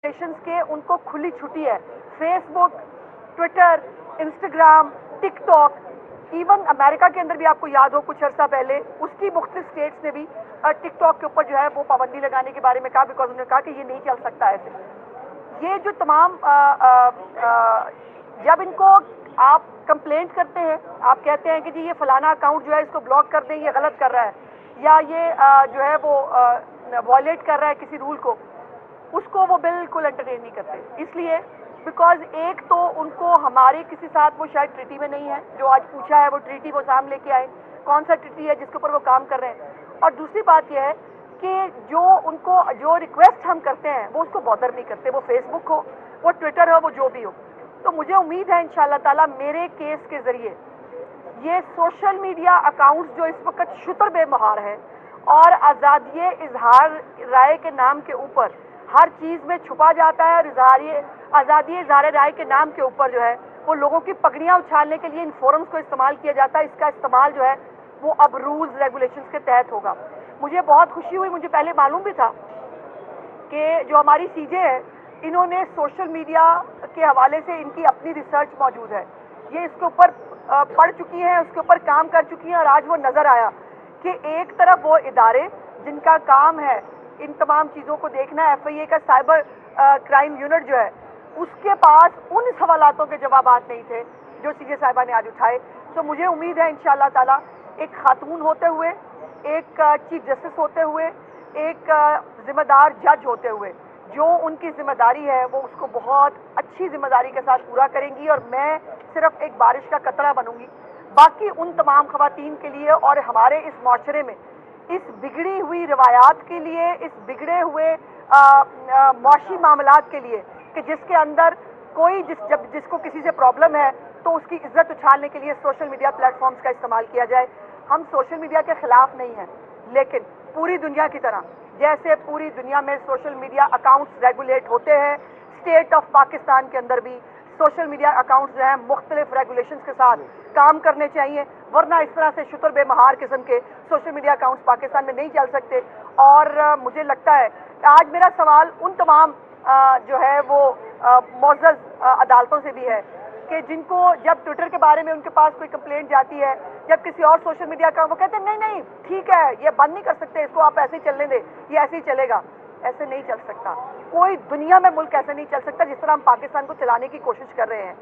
Stations के उनको खुली छुट्टी है। Facebook, Twitter, Instagram, TikTok, even America के अंदर भी आपको याद हो कुछ अर्सा पहले उसकी मुख्तलिफ स्टेट्स ने भी टिकटॉक के ऊपर जो है वो पाबंदी लगाने के बारे में कहा, बिकॉज उन्होंने कहा कि ये नहीं चल सकता ऐसे। ये जो तमाम जब इनको आप कंप्लेंट करते हैं, आप कहते हैं कि जी ये फलाना अकाउंट जो है इसको ब्लॉक कर दें, ये गलत कर रहा है, या ये जो है वो वॉयलेट कर रहा है किसी रूल को, उसको वो बिल्कुल एंटरटेन नहीं करते। इसलिए बिकॉज एक तो उनको हमारे किसी साथ वो शायद ट्रीटी में नहीं है, जो आज पूछा है वो ट्रीटी वो सामने लेके आए, कौन सा ट्रीटी है जिसके ऊपर वो काम कर रहे हैं। और दूसरी बात यह है कि जो रिक्वेस्ट हम करते हैं वो उसको बॉदर नहीं करते, वो फेसबुक हो, वो ट्विटर हो, वो जो भी हो। तो मुझे उम्मीद है इंशाअल्लाह ताला मेरे केस के जरिए ये सोशल मीडिया अकाउंट्स जो इस वक्त शुतर बेमहार है और आज़ादी इजहार राय के नाम के ऊपर हर चीज़ में छुपा जाता है, और आज़ादी इजहार राय के नाम के ऊपर जो है वो लोगों की पगड़ियाँ उछालने के लिए इन फोरम्स को इस्तेमाल किया जाता है, इसका इस्तेमाल जो है वो अब रूल्स रेगुलेशंस के तहत होगा। मुझे बहुत खुशी हुई, मुझे पहले मालूम भी था कि जो हमारी सीजे है इन्होंने सोशल मीडिया के हवाले से इनकी अपनी रिसर्च मौजूद है, ये इसके ऊपर पढ़ चुकी हैं, उसके ऊपर काम कर चुकी हैं, और आज वो नज़र आया कि एक तरफ वो इदारे जिनका काम है इन तमाम चीज़ों को देखना, FIA का साइबर क्राइम यूनिट जो है उसके पास उन सवालातों के जवाबात नहीं थे जो सीजे साहिबा ने आज उठाए। तो मुझे उम्मीद है इंशाअल्लाह ताला एक खातून होते हुए, एक चीफ जस्टिस होते हुए, एक जिम्मेदार जज होते हुए जो उनकी जिम्मेदारी है वो उसको बहुत अच्छी जिम्मेदारी के साथ पूरा करेंगी, और मैं सिर्फ एक बारिश का कतरा बनूंगी बाकी उन तमाम खवातीन के लिए और हमारे इस माशरे में इस बिगड़ी हुई रवायात के लिए, इस बिगड़े हुए मुआशी मामलात के लिए कि जिसके अंदर कोई जिसको किसी से प्रॉब्लम है तो उसकी इज्जत उछालने के लिए सोशल मीडिया प्लेटफॉर्म्स का इस्तेमाल किया जाए। हम सोशल मीडिया के खिलाफ नहीं हैं, लेकिन पूरी दुनिया की तरह जैसे पूरी दुनिया में सोशल मीडिया अकाउंट्स रेगुलेट होते हैं, स्टेट ऑफ पाकिस्तान के अंदर भी सोशल मीडिया अकाउंट्स जो हैं मुख्तलिफ रेगुलेशंस के साथ काम करने चाहिए, वरना इस तरह से शुतर बेमहार किस्म के सोशल मीडिया अकाउंट्स पाकिस्तान में नहीं चल सकते। और मुझे लगता है कि आज मेरा सवाल उन तमाम जो है वो मुअज़्ज़ज़ अदालतों से भी है कि जिनको जब ट्विटर के बारे में उनके पास कोई कंप्लेंट जाती है, जब किसी और सोशल मीडिया का, वो कहते हैं नहीं नहीं ठीक है ये बंद नहीं कर सकते, इसको आप ऐसे ही चलने दें, ये ऐसे ही चलेगा। ऐसे नहीं चल सकता, कोई दुनिया में मुल्क ऐसे नहीं चल सकता जिस तरह हम पाकिस्तान को चलाने की कोशिश कर रहे हैं।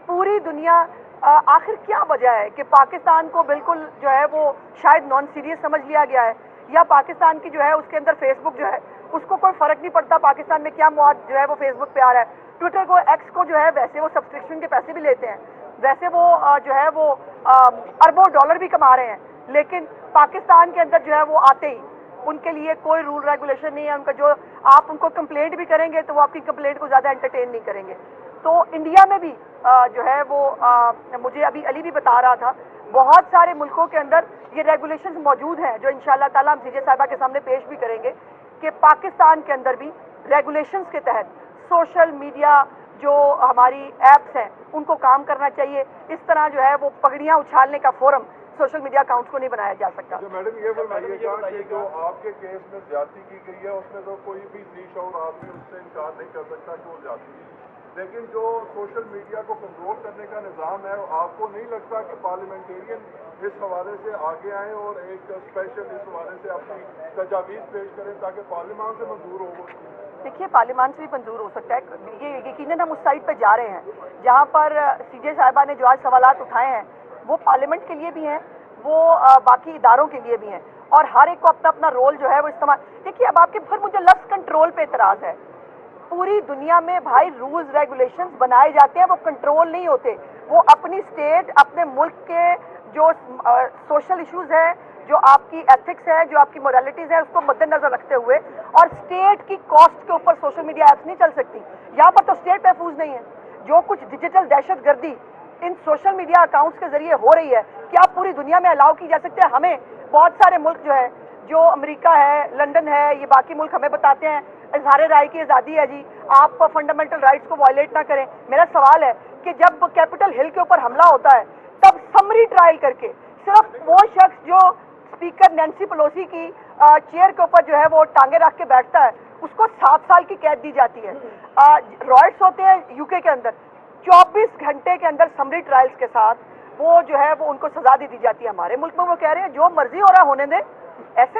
पूरी दुनिया आखिर क्या वजह है कि पाकिस्तान को बिल्कुल जो है वो शायद नॉन सीरियस समझ लिया गया है, या पाकिस्तान की जो है उसके अंदर फेसबुक जो है उसको कोई फर्क नहीं पड़ता पाकिस्तान में क्या मौत जो है वो फेसबुक पे आ रहा है। ट्विटर को, एक्स को जो है वैसे वो सब्सक्रिप्शन के पैसे भी लेते हैं, वैसे वो जो है वो अरबों डॉलर भी कमा रहे हैं, लेकिन पाकिस्तान के अंदर जो है वो आते ही उनके लिए कोई रूल रेगुलेशन नहीं है। उनका जो आप उनको कंप्लेंट भी करेंगे तो वो आपकी कंप्लेंट को ज़्यादा एंटरटेन नहीं करेंगे। तो इंडिया में भी जो है वो मुझे अभी अली भी बता रहा था, बहुत सारे मुल्कों के अंदर ये रेगुलेशंस मौजूद हैं जो इंशाअल्लाह ताला हम सीजे साहिबा के सामने पेश भी करेंगे कि पाकिस्तान के अंदर भी रेगुलेशंस के तहत सोशल मीडिया जो हमारी ऐप्स हैं उनको काम करना चाहिए। इस तरह जो है वो पगड़ियाँ उछालने का फोरम सोशल मीडिया अकाउंट्स को नहीं बनाया जा सकता। तो मैडम ये बताइएगा कि जो आपके केस में ज्यादती की गई है उसमें तो कोई भी नीश और आदमी उससे इनकार नहीं कर सकता कि वो ज्यादती की, लेकिन जो सोशल मीडिया को कंट्रोल करने का निज़ाम है, आपको नहीं लगता कि पार्लियामेंटेरियन इस हवाले से आगे आएँ और एक स्पेशल इस हवाले से अपनी तजावीज़ पेश करें ताकि पार्लियामान से मंजूर हो? देखिए पार्लियामान से भी मंजूर हो सकता है, ये यकीनन हम उस साइड पर जा रहे हैं जहाँ पर सीजे साहिबा ने जो आज सवालात उठाए हैं वो पार्लियामेंट के लिए भी हैं, वो बाकी इदारों के लिए भी हैं, और हर एक को अपना अपना रोल जो है वो इस्तेमाल। देखिए अब आपके फिर मुझे लफ्ज़ कंट्रोल पे इतराज़ है। पूरी दुनिया में भाई रूल्स रेगुलेशंस बनाए जाते हैं, वो कंट्रोल नहीं होते, वो अपनी स्टेट, अपने मुल्क के जो सोशल इश्यूज़ है, जो आपकी एथिक्स है, जो आपकी मोरालिटीज़ है, उसको मद्देनजर रखते हुए, और स्टेट की कॉस्ट के ऊपर सोशल मीडिया ऐप्स नहीं चल सकती। यहाँ पर तो स्टेट महफूज नहीं है। जो कुछ डिजिटल दहशतगर्दी इन सोशल मीडिया अकाउंट्स के जरिए हो रही है, क्या पूरी दुनिया में अलाउ की जा सकती है? हमें बहुत सारे मुल्क जो है, जो अमेरिका है, लंदन है, ये बाकी मुल्क हमें बताते हैं इजहार राय की आज़ादी है जी, आप फंडामेंटल राइट्स को वायलेट ना करें। मेरा सवाल है कि जब कैपिटल हिल के ऊपर हमला होता है तब समरी ट्रायल करके सिर्फ वो शख्स जो स्पीकर नैन्सी पेलोसी की चेयर के ऊपर जो है वो टांगे रख के बैठता है, اس کو 7 سال کی قید دی جاتی ہے. رائٹس ہوتے ہیں UK کے اندر 24 گھنٹے کے اندر سمری ٹرائلز کے ساتھ وہ جو ہے وہ ان کو سزا دی جاتی ہے. ہمارے ملک میں وہ کہہ رہے ہیں جو مرضی ہو رہا ہونے دیں, ایسے